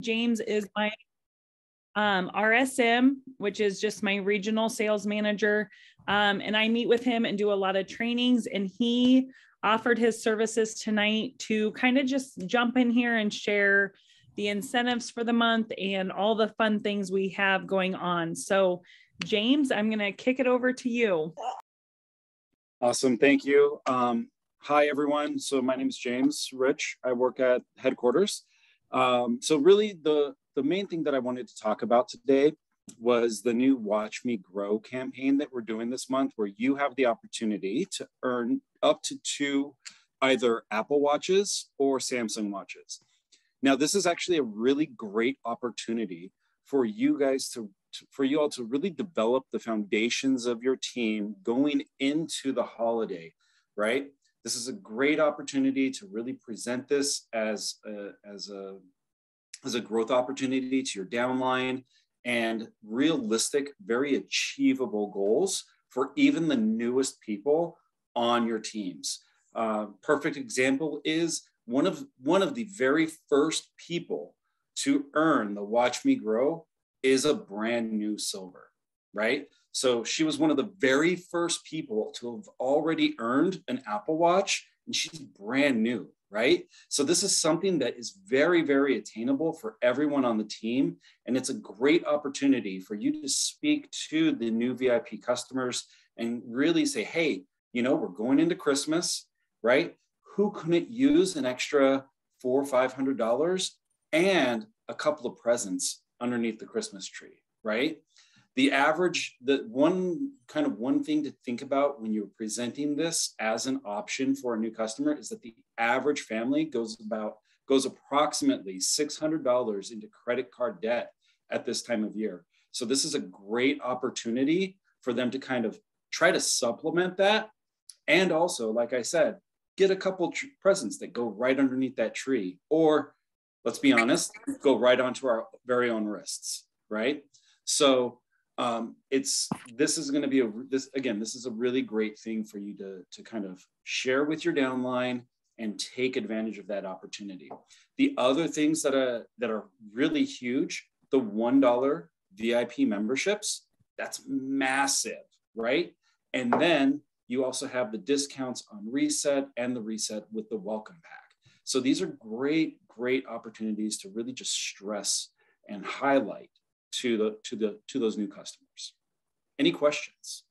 James is my RSM, which is just my regional sales manager. And I meet with him and do a lot of trainings, and he offered his services tonight to kind of just jump in here and share the incentives for the month and all the fun things we have going on. So James, I'm going to kick it over to you. Awesome. Thank you. Hi, everyone. So my name is James Rich. I work at headquarters. So really the main thing that I wanted to talk about today was the new Watch Me Grow campaign that we're doing this month, where you have the opportunity to earn up to 2 either Apple Watches or Samsung Watches. Now, this is actually a really great opportunity for you guys for you all to really develop the foundations of your team going into the holiday, right? This is a great opportunity to really present this as a growth opportunity to your downline, and realistic, very achievable goals for even the newest people on your teams. Perfect example is one of the very first people to earn the Watch Me Grow is a brand new silver, right? So she was one of the very first people to have already earned an Apple Watch, and she's brand new, right? So this is something that is very, very attainable for everyone on the team. And it's a great opportunity for you to speak to the new VIP customers and really say, hey, we're going into Christmas, right? Who couldn't use an extra $400 or $500 and a couple of presents underneath the Christmas tree, right? One thing to think about when you're presenting this as an option for a new customer is that the average family goes approximately $600 into credit card debt at this time of year. So this is a great opportunity for them to kind of try to supplement that. And also, like I said, get a couple presents that go right underneath that tree, or let's be honest, go right onto our very own wrists, right? So this is a really great thing for you to kind of share with your downline and take advantage of that opportunity. The other things that are really huge, the $1 VIP memberships, that's massive, right? And then you also have the discounts on Reset and the Reset with the welcome pack. So these are great opportunities to really just stress and highlight to those new customers. Any questions?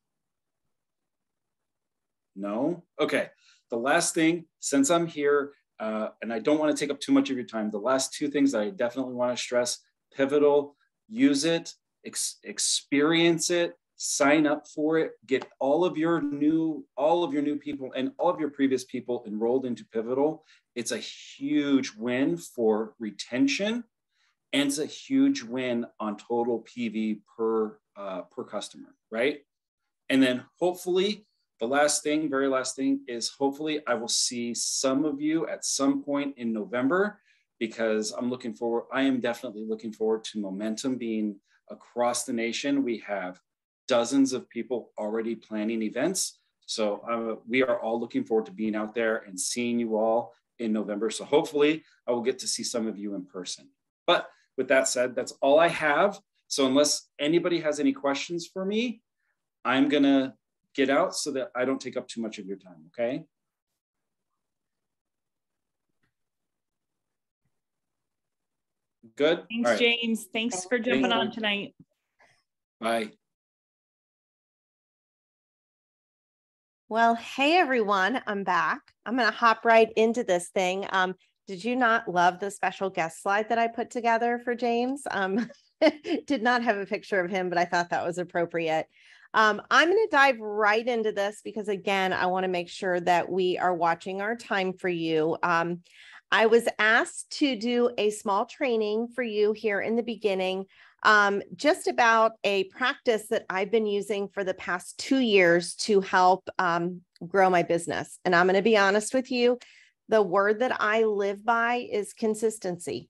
No? Okay. The last thing, since I'm here, and I don't want to take up too much of your time, the last 2 things that I definitely want to stress: Pivotal, use it, experience it, sign up for it, get all of your new people and all of your previous people enrolled into Pivotal. It's a huge win for retention, and it's a huge win on total PV per customer, right? And then hopefully the very last thing is hopefully I will see some of you at some point in November, because I am definitely looking forward to momentum being across the nation. We have dozens of people already planning events. So we are all looking forward to being out there and seeing you all in November. So hopefully I will get to see some of you in person. But with that said, that's all I have. So unless anybody has any questions for me, I'm gonna get out so that I don't take up too much of your time, okay? Good? Thanks, James. Thanks for jumping on tonight. Bye. Well, hey, everyone, I'm back. I'm going to hop right into this thing. Did you not love the special guest slide that I put together for James? Did not have a picture of him, but I thought that was appropriate. I'm going to dive right into this because, again, I want to make sure that we are watching our time for you. I was asked to do a small training for you here in the beginning, just about a practice that I've been using for the past 2 years to help grow my business. And I'm going to be honest with you, the word that I live by is consistency.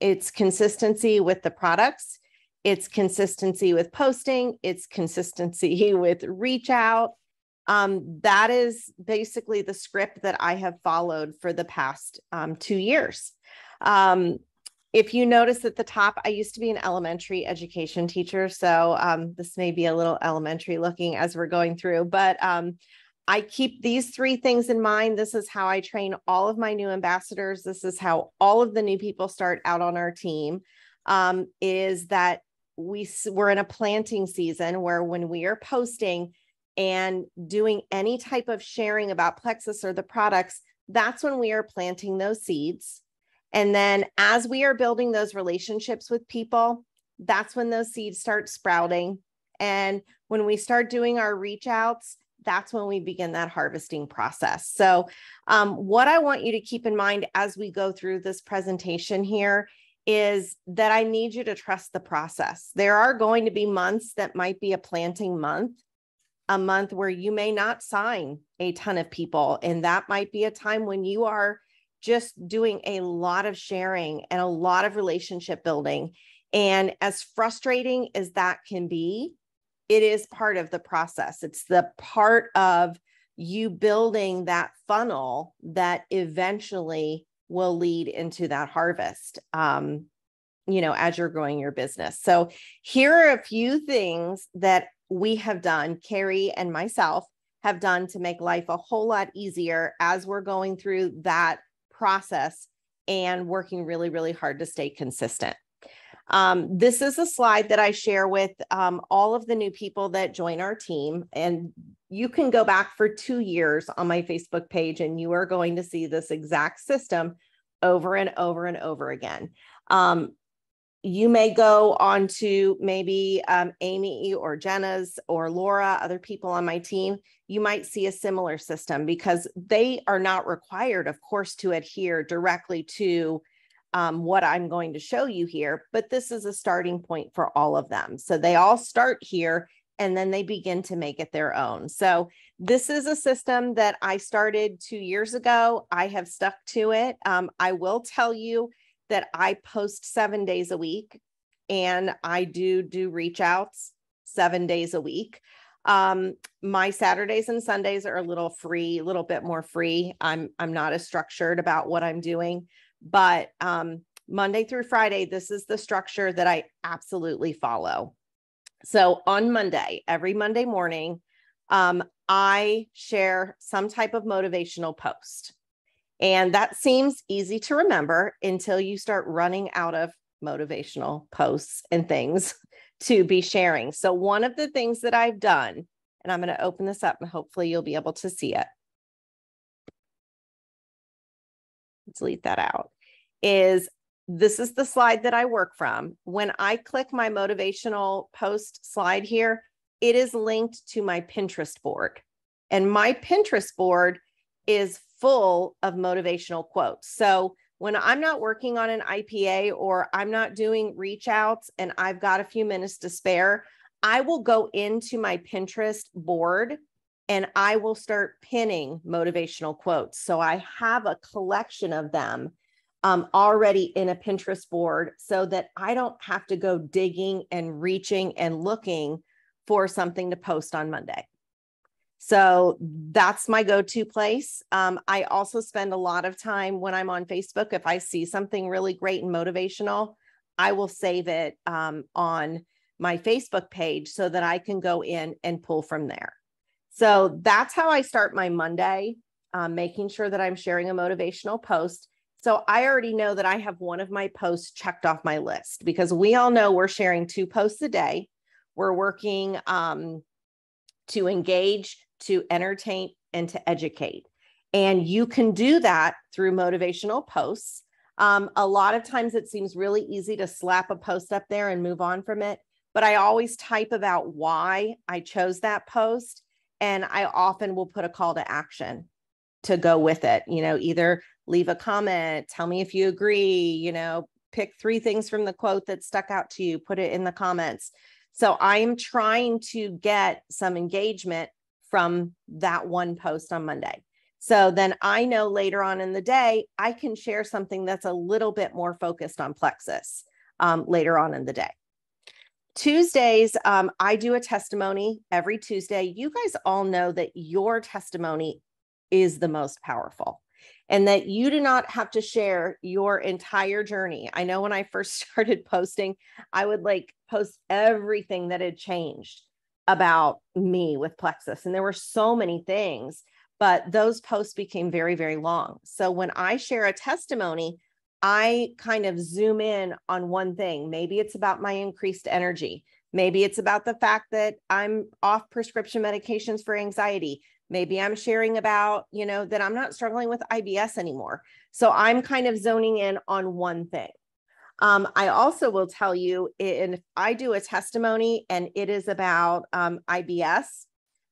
It's consistency with the products. It's consistency with posting. It's consistency with reach out. That is basically the script that I have followed for the past 2 years. If you notice at the top, I used to be an elementary education teacher. So this may be a little elementary looking as we're going through, but I keep these 3 things in mind. This is how I train all of my new ambassadors. This is how all of the new people start out on our team, is that we're in a planting season where when we are posting and doing any type of sharing about Plexus or the products, that's when we are planting those seeds. And then as we are building those relationships with people, that's when those seeds start sprouting. And when we start doing our reach outs, that's when we begin that harvesting process. So what I want you to keep in mind as we go through this presentation here is that I need you to trust the process. There are going to be months that might be a planting month, a month where you may not sign a ton of people. And that might be a time when you are just doing a lot of sharing and a lot of relationship building. And as frustrating as that can be, it is part of the process. It's the part of you building that funnel that eventually will lead into that harvest, as you're growing your business. So here are a few things that we have done, Kerri and myself have done to make life a whole lot easier as we're going through that process and working really, really hard to stay consistent. This is a slide that I share with all of the new people that join our team. And you can go back for 2 years on my Facebook page and you are going to see this exact system over and over and over again. You may go on to maybe Amy or Jenna's or Laura, other people on my team. You might see a similar system because they are not required, of course, to adhere directly to what I'm going to show you here, but this is a starting point for all of them. So they all start here and then they begin to make it their own. So this is a system that I started 2 years ago. I have stuck to it. I will tell you that I post 7 days a week and I do reach outs 7 days a week. My Saturdays and Sundays are a little bit more free. I'm not as structured about what I'm doing, but Monday through Friday, this is the structure that I absolutely follow. So on Monday, every Monday morning, I share some type of motivational post. And that seems easy to remember until you start running out of motivational posts and things to be sharing. So one of the things that I've done, and I'm going to open this up and hopefully you'll be able to see it. Delete that out. This is the slide that I work from. When I click my motivational post slide here, it is linked to my Pinterest board. And my Pinterest board is full of motivational quotes. So when I'm not working on an IPA or I'm not doing reach outs and I've got a few minutes to spare, I will go into my Pinterest board and I will start pinning motivational quotes. So I have a collection of them already in a Pinterest board so that I don't have to go digging and reaching and looking for something to post on Monday. So that's my go-to place. I also spend a lot of time when I'm on Facebook. If I see something really great and motivational, I will save it on my Facebook page so that I can go in and pull from there. So that's how I start my Monday, making sure that I'm sharing a motivational post. So I already know that I have one of my posts checked off my list because we all know we're sharing 2 posts a day. We're working to engage, to entertain, and to educate. And you can do that through motivational posts. A lot of times it seems really easy to slap a post up there and move on from it. But I always type about why I chose that post. And I often will put a call to action to go with it. Either leave a comment, tell me if you agree, pick 3 things from the quote that stuck out to you, put it in the comments. So I'm trying to get some engagement from that one post on Monday. So then I know later on in the day, I can share something that's a little bit more focused on Plexus later on in the day. Tuesdays, I do a testimony every Tuesday. You guys all know that your testimony is the most powerful. and that you do not have to share your entire journey. I know when I first started posting, I would like post everything that had changed about me with Plexus. And there were so many things, but those posts became very, very long. So when I share a testimony, I kind of zoom in on one thing. Maybe it's about my increased energy. Maybe it's about the fact that I'm off prescription medications for anxiety. Maybe I'm sharing about, that I'm not struggling with IBS anymore. So I'm kind of zoning in on one thing. I also will tell you, if I do a testimony and it is about IBS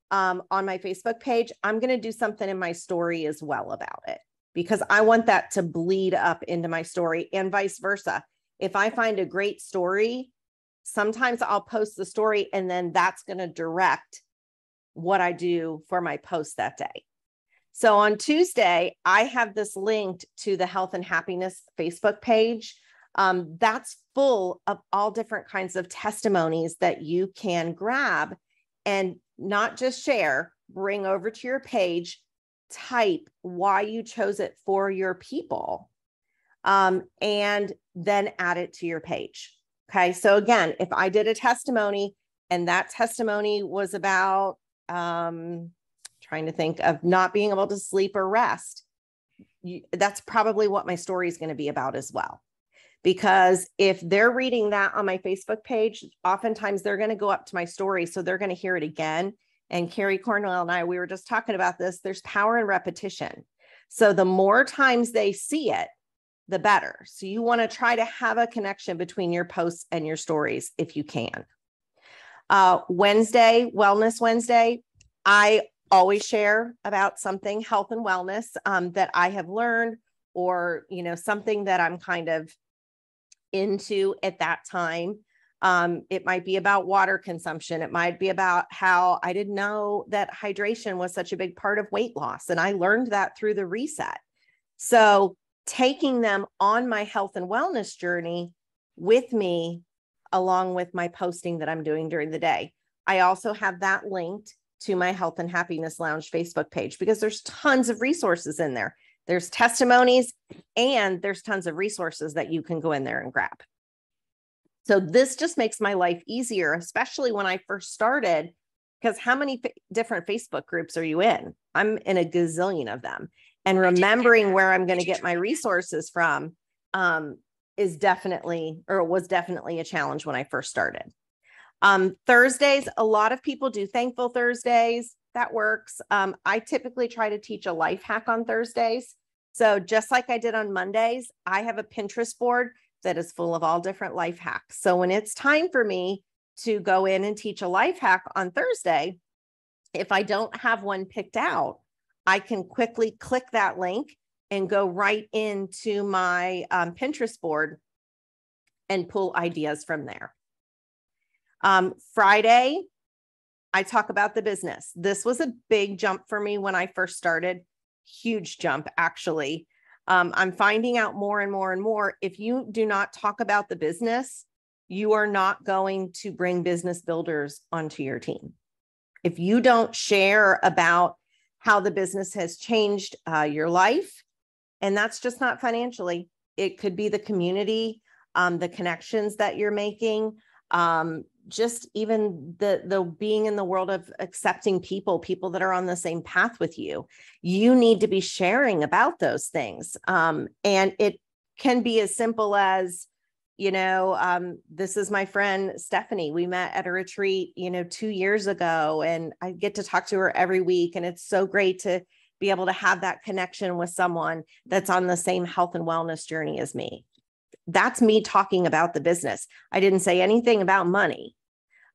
on my Facebook page, I'm going to do something in my story as well about it, because I want that to bleed up into my story, and vice versa. If I find a great story, sometimes I'll post the story and then that's going to direct what I do for my post that day. So on Tuesday, I have this linked to the Health and Happiness Facebook page. That's full of all different kinds of testimonies that you can grab and not just share, bring over to your page, type why you chose it for your people, and then add it to your page. Okay. So again, if I did a testimony and that testimony was about, trying to think of not being able to sleep or rest, that's probably what my story is going to be about as well. Because if they're reading that on my Facebook page, oftentimes they're going to go up to my story. So they're going to hear it again. And Kerri, Cornwell, and I, we were just talking about this. There's power in repetition. So the more times they see it, the better. So you want to try to have a connection between your posts and your stories if you can. Wednesday, Wellness Wednesday, I always share about something health and wellness that I have learned, or, something that I'm kind of into at that time. It might be about water consumption. It might be about how I didn't know that hydration was such a big part of weight loss. And I learned that through the reset. So taking them on my health and wellness journey with me, along with my posting that I'm doing during the day. I also have that linked to my Health and Happiness Lounge Facebook page, because there's tons of resources in there. There's testimonies and there's tons of resources that you can go in there and grab. So this just makes my life easier, especially when I first started, because how many different Facebook groups are you in? I'm in a gazillion of them. And remembering where I'm going to get my resources from was definitely a challenge when I first started. Thursdays, a lot of people do Thankful Thursdays. That works. I typically try to teach a life hack on Thursdays. So just like I did on Mondays, I have a Pinterest board that is full of all different life hacks. So when it's time for me to go in and teach a life hack on Thursday, if I don't have one picked out, I can quickly click that link and go right into my Pinterest board and pull ideas from there. Friday, I talk about the business. This was a big jump for me when I first started. Huge jump, actually. I'm finding out more and more and more. If you do not talk about the business, you are not going to bring business builders onto your team. If you don't share about how the business has changed your life, and that's just not financially, it could be the community, the connections that you're making, just even the being in the world of accepting people that are on the same path with you. You need to be sharing about those things. And it can be as simple as, this is my friend, Stephanie. We met at a retreat, 2 years ago, and I get to talk to her every week. And it's so great to be able to have that connection with someone that's on the same health and wellness journey as me. That's me talking about the business. I didn't say anything about money.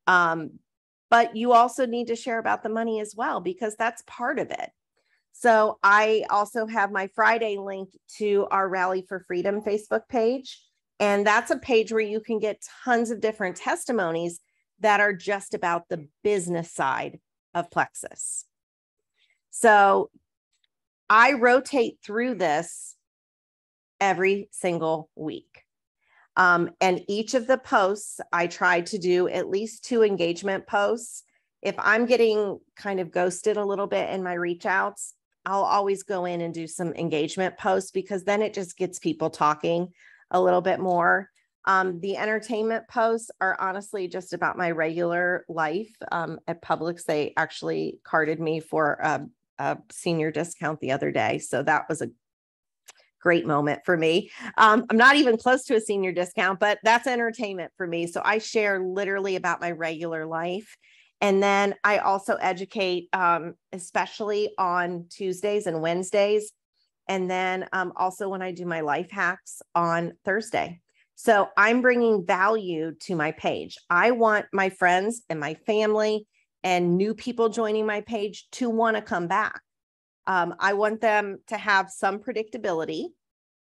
But you also need to share about the money as well, because that's part of it. So I also have my Friday linked to our Rally for Freedom Facebook page. And that's a page where you can get tons of different testimonies that are just about the business side of Plexus. So I rotate through this every single week. And each of the posts, I try to do at least 2 engagement posts. If I'm getting kind of ghosted a little bit in my reach outs, I'll always go in and do some engagement posts because then it just gets people talking a little bit more. The entertainment posts are honestly just about my regular life. At Publix, they actually carded me for a senior discount the other day. So that was a great moment for me. I'm not even close to a senior discount, but that's entertainment for me. So I share literally about my regular life. And then I also educate, especially on Tuesdays and Wednesdays. And then also when I do my life hacks on Thursday. So I'm bringing value to my page. I want my friends and my family and new people joining my page to want to come back. I want them to have some predictability,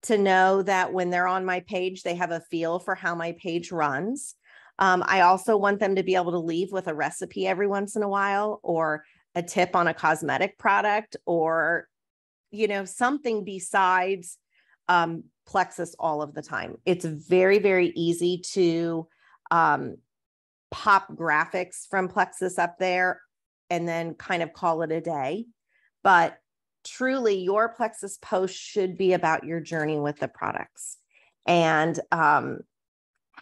to know that when they're on my page, they have a feel for how my page runs. I also want them to be able to leave with a recipe every once in a while, or a tip on a cosmetic product, or, you know, something besides Plexus all of the time. It's very, very easy to pop graphics from Plexus up there and then kind of call it a day. But truly, your Plexus post should be about your journey with the products and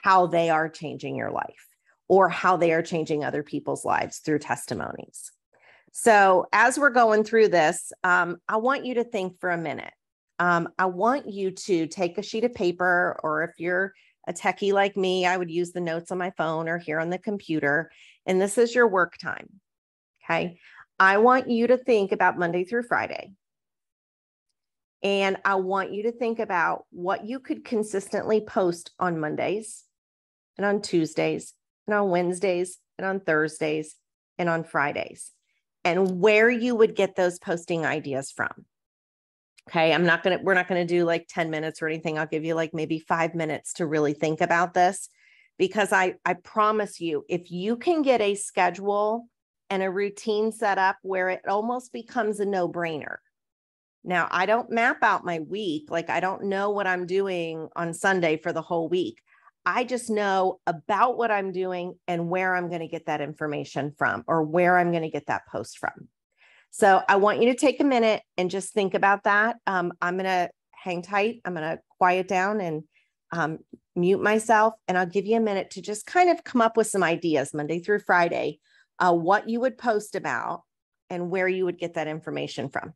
how they are changing your life, or how they are changing other people's lives through testimonies. So as we're going through this, I want you to think for a minute. I want you to take a sheet of paper, or if you're a techie like me, I would use the notes on my phone or here on the computer. And this is your work time. Okay. I want you to think about Monday through Friday. And I want you to think about what you could consistently post on Mondays and on Tuesdays and on Wednesdays and on Thursdays and on Fridays, and where you would get those posting ideas from. Okay. we're not going to do like 10 minutes or anything. I'll give you like maybe 5 minutes to really think about this, because I promise you, if you can get a schedule and a routine set up where it almost becomes a no-brainer. Now, I don't map out my week. Like, I don't know what I'm doing on Sunday for the whole week. I just know about what I'm doing and where I'm going to get that information from, or where I'm going to get that post from. So I want you to take a minute and just think about that. I'm going to hang tight. I'm going to quiet down and mute myself. And I'll give you a minute to just kind of come up with some ideas Monday through Friday, what you would post about and where you would get that information from.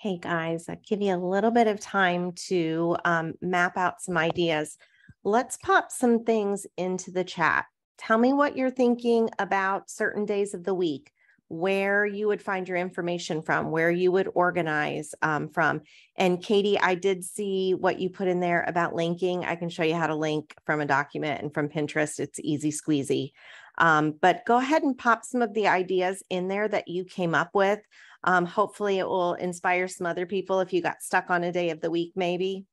Okay, guys, I'll give you a little bit of time to map out some ideas. Let's pop some things into the chat. Tell me what you're thinking about certain days of the week, where you would find your information from, where you would organize from. And Katie, I did see what you put in there about linking. I can show you how to link from a document and from Pinterest. It's easy squeezy. But go ahead and pop some of the ideas in there that you came up with. Hopefully it will inspire some other people if you got stuck on a day of the week, maybe.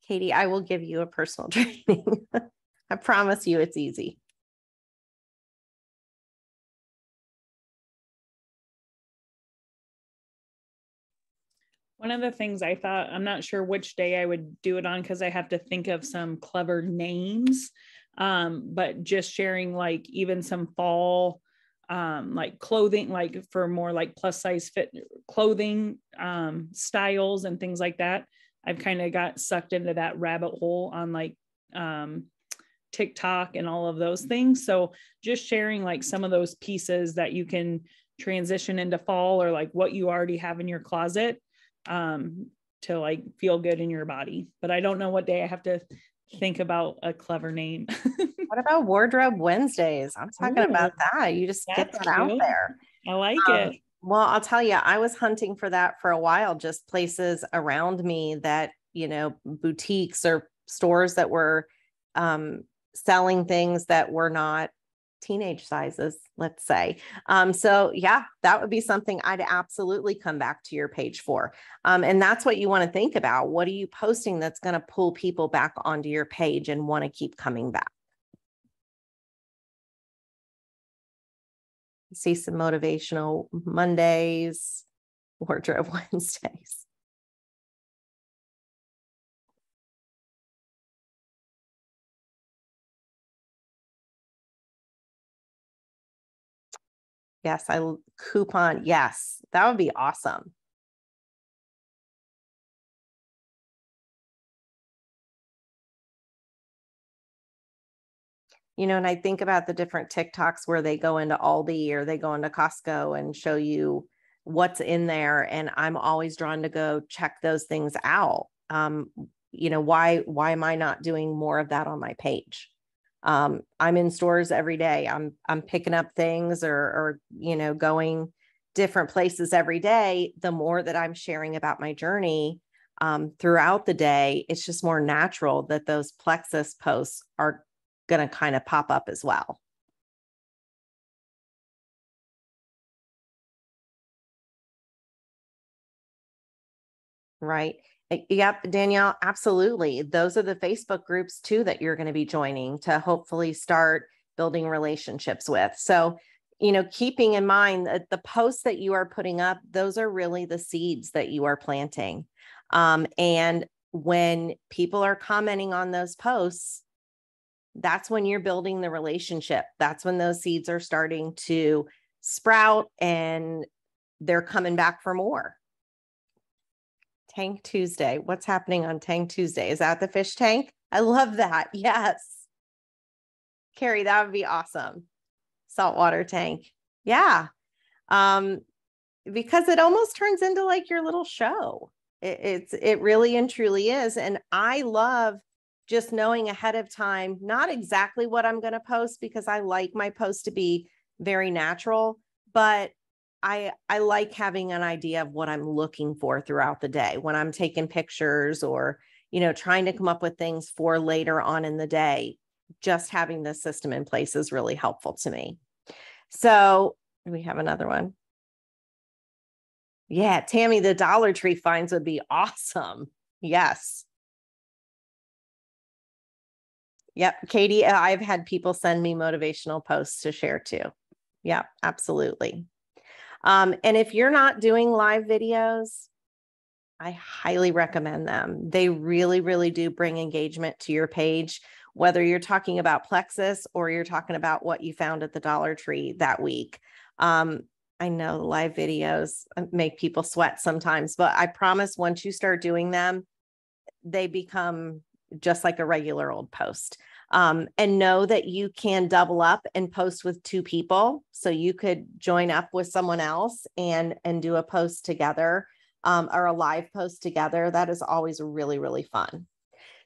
Katie, I will give you a personal training. I promise you it's easy. One of the things I thought, I'm not sure which day I would do it on because I have to think of some clever names, but just sharing like even some fall, like clothing, like for more like plus size fit clothing styles and things like that. I've kind of got sucked into that rabbit hole on like TikTok and all of those things. So just sharing like some of those pieces that you can transition into fall or like what you already have in your closet to like feel good in your body. But I don't know what day I have to think about a clever name. What about Wardrobe Wednesdays? I'm talking about that. You just get that out there. I like it. Well, I'll tell you, I was hunting for that for a while, just places around me that, you know, boutiques or stores that were selling things that were not teenage sizes, let's say. So yeah, that would be something I'd absolutely come back to your page for. And that's what you want to think about. What are you posting that's going to pull people back onto your page and want to keep coming back? See some motivational Mondays, Wardrobe Wednesdays. Yes, coupon. Yes, that would be awesome. You know, and I think about the different TikToks where they go into Aldi or they go into Costco and show you what's in there. And I'm always drawn to go check those things out. You know, why am I not doing more of that on my page? I'm in stores every day. I'm picking up things or, you know, going different places every day. The more that I'm sharing about my journey throughout the day, it's just more natural that those Plexus posts are going to kind of pop up as well. Right. Yep, Danielle, absolutely. Those are the Facebook groups too that you're going to be joining to hopefully start building relationships with. So, you know, keeping in mind that the posts that you are putting up, those are really the seeds that you are planting. And when people are commenting on those posts, that's when you're building the relationship. That's when those seeds are starting to sprout and they're coming back for more. Tank Tuesday. What's happening on Tank Tuesday? Is that the fish tank? I love that. Yes. Kerri, that would be awesome. Saltwater tank. Yeah. Because it almost turns into like your little show. It really and truly is. And I love just knowing ahead of time, not exactly what I'm going to post because I like my post to be very natural, but I like having an idea of what I'm looking for throughout the day when I'm taking pictures or, you know, trying to come up with things for later on in the day. Just having this system in place is really helpful to me. So we have another one. Yeah, Tammy, the Dollar Tree finds would be awesome. Yes. Yep. Katie, I've had people send me motivational posts to share too. Yeah, absolutely. And if you're not doing live videos, I highly recommend them. They really, really do bring engagement to your page, whether you're talking about Plexus or you're talking about what you found at the Dollar Tree that week. I know live videos make people sweat sometimes, but I promise once you start doing them, they become just like a regular old post. And know that you can double up and post with 2 people. So you could join up with someone else and do a post together, or a live post together. That is always really, really fun.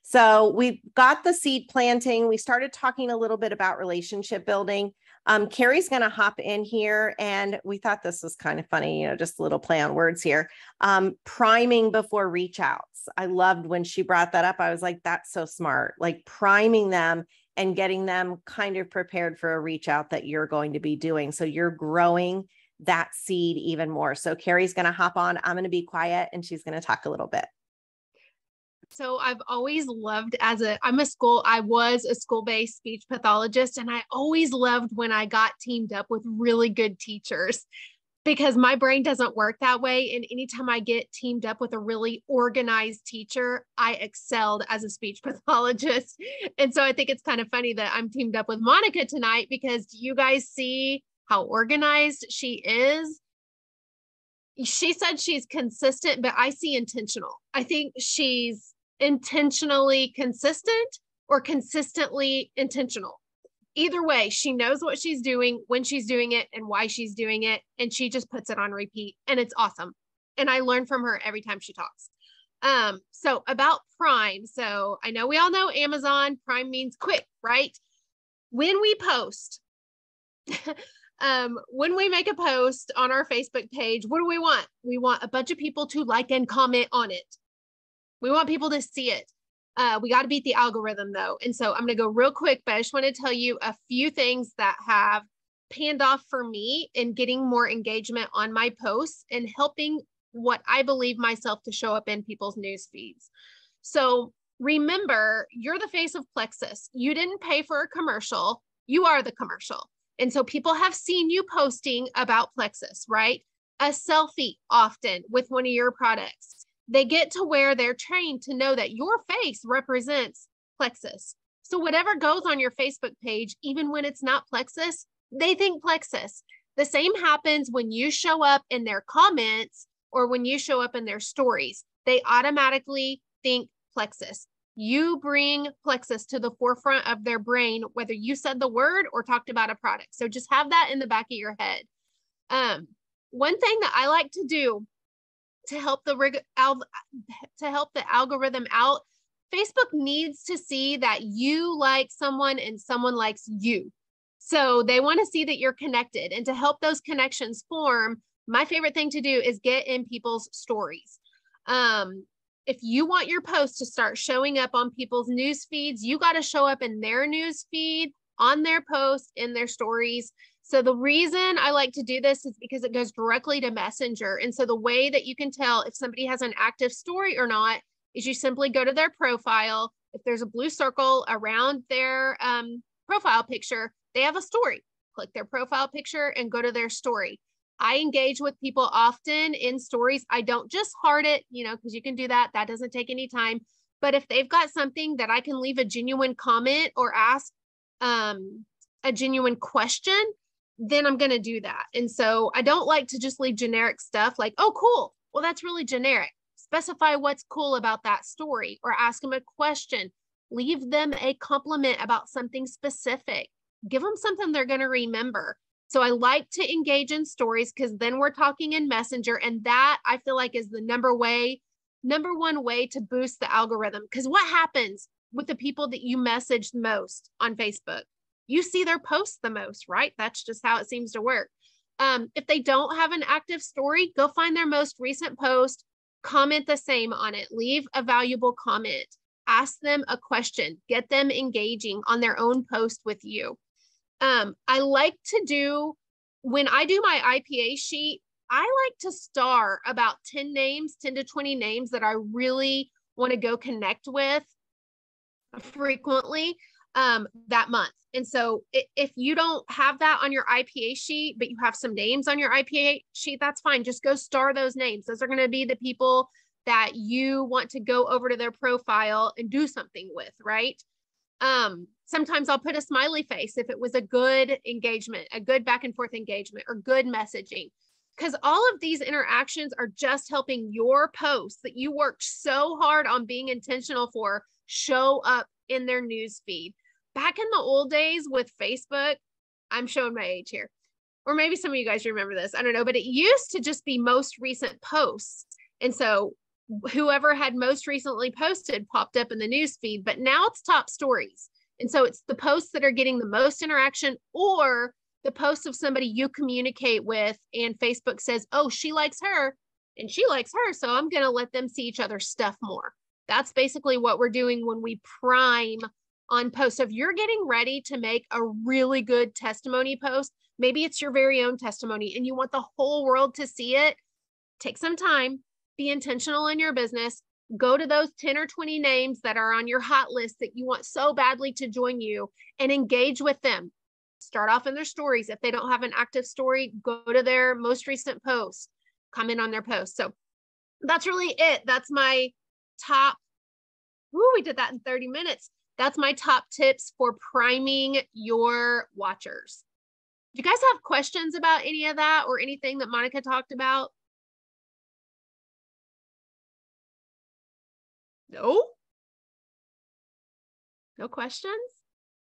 So we've got the seed planting. We started talking a little bit about relationship building. Kerri's going to hop in here, and we thought this was kind of funny, just a little play on words here. Priming before reach outs. I loved when she brought that up. I was like, that's so smart, like priming them and getting them kind of prepared for a reach out that you're going to be doing. So you're growing that seed even more. So Kerri's going to hop on. I'm going to be quiet, and she's going to talk a little bit. So I've always loved I was a school-based speech pathologist, and I always loved when I got teamed up with really good teachers, because my brain doesn't work that way. And anytime I get teamed up with a really organized teacher, I excelled as a speech pathologist. And so I think it's kind of funny that I'm teamed up with Monica tonight, because you guys see how organized she is. She said she's consistent, but I see intentional. I think she's intentionally consistent or consistently intentional. Either way, she knows what she's doing, when she's doing it, and why she's doing it. And she just puts it on repeat, and it's awesome. And I learn from her every time she talks. So about Prime. So I know we all know Amazon Prime means quick, right? When we post, when we make a post on our Facebook page, what do we want? We want a bunch of people to like and comment on it. We want people to see it. We got to beat the algorithm though. And so I'm going to go real quick, but I just want to tell you a few things that have panned off for me in getting more engagement on my posts and helping what I believe myself to show up in people's news feeds. So remember, you're the face of Plexus. You didn't pay for a commercial. You are the commercial. And so people have seen you posting about Plexus, right? A selfie often with one of your products. They get to where they're trained to know that your face represents Plexus. So whatever goes on your Facebook page, even when it's not Plexus, they think Plexus. The same happens when you show up in their comments or when you show up in their stories. They automatically think Plexus. You bring Plexus to the forefront of their brain, whether you said the word or talked about a product. So just have that in the back of your head. One thing that I like to do to help the algorithm out, Facebook needs to see that you like someone and someone likes you. So they want to see that you're connected, and to help those connections form, my favorite thing to do is get in people's stories. If you want your post to start showing up on people's news feeds, you got to show up in their news feed, on their post, in their stories. So the reason I like to do this is because it goes directly to Messenger. And so the way that you can tell if somebody has an active story or not is you simply go to their profile. If there's a blue circle around their profile picture, they have a story. Click their profile picture and go to their story. I engage with people often in stories. I don't just heart it, because you can do that. That doesn't take any time. But if they've got something that I can leave a genuine comment or ask a genuine question, then I'm going to do that. And so I don't like to just leave generic stuff like, oh, cool. Well, that's really generic. Specify what's cool about that story, or ask them a question. Leave them a compliment about something specific. Give them something they're going to remember. So I like to engage in stories, because then we're talking in Messenger. And that I feel like is the number one way to boost the algorithm. Because what happens with the people that you message most on Facebook? You see their posts the most, right? That's just how it seems to work. If they don't have an active story, go find their most recent post, comment the same on it, leave a valuable comment, ask them a question, get them engaging on their own post with you. I like to do, when I do my IPA sheet, I like to star about 10 to 20 names that I really want to go connect with frequently that month. And so if you don't have that on your IPA sheet, but you have some names on your IPA sheet, that's fine. Just go star those names. Those are going to be the people that you want to go over to their profile and do something with, right? Sometimes I'll put a smiley face if it was a good engagement, a good back and forth engagement, or good messaging, because all of these interactions are just helping your posts that you worked so hard on being intentional for show up in their news feed. Back in the old days with Facebook, I'm showing my age here, or maybe some of you guys remember this, I don't know, but it used to just be most recent posts. And so whoever had most recently posted popped up in the news feed, but now it's top stories. And so it's the posts that are getting the most interaction, or the posts of somebody you communicate with, and Facebook says, oh, she likes her and she likes her, so I'm going to let them see each other's stuff more. That's basically what we're doing when we prime on posts. So if you're getting ready to make a really good testimony post, maybe it's your very own testimony and you want the whole world to see it, take some time, be intentional in your business, go to those 10 or 20 names that are on your hot list that you want so badly to join you, and engage with them. Start off in their stories. If they don't have an active story, go to their most recent post, comment on their post. So that's really it. That's my top, we did that in 30 minutes. That's my top tips for priming your watchers. Do you guys have questions about any of that or anything that Monica talked about? No? No questions?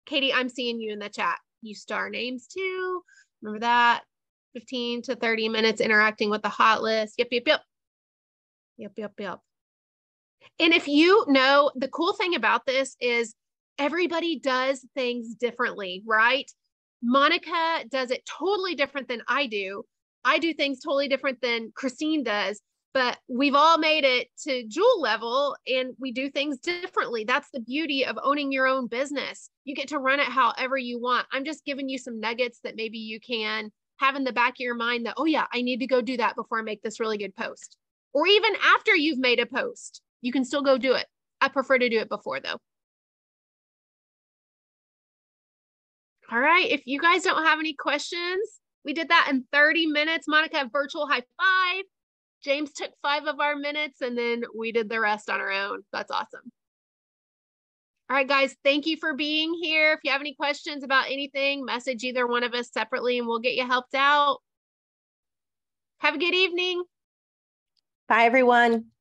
Katie, I'm seeing you in the chat. You star names too. Remember that? 15 to 30 minutes interacting with the hot list. Yep, yep, yep. Yep, yep, yep. And if you know, the cool thing about this is everybody does things differently, right? Monica does it totally different than I do. I do things totally different than Christine does, but we've all made it to Jewel level and we do things differently. That's the beauty of owning your own business. You get to run it however you want. I'm just giving you some nuggets that maybe you can have in the back of your mind that, oh yeah, I need to go do that before I make this really good post. Or even after you've made a post, you can still go do it. I prefer to do it before though. All right, if you guys don't have any questions, we did that in 30 minutes. Monica, virtual high five. James took 5 of our minutes and then we did the rest on our own. That's awesome. All right, guys, thank you for being here. If you have any questions about anything, message either one of us separately and we'll get you helped out. Have a good evening. Bye, everyone.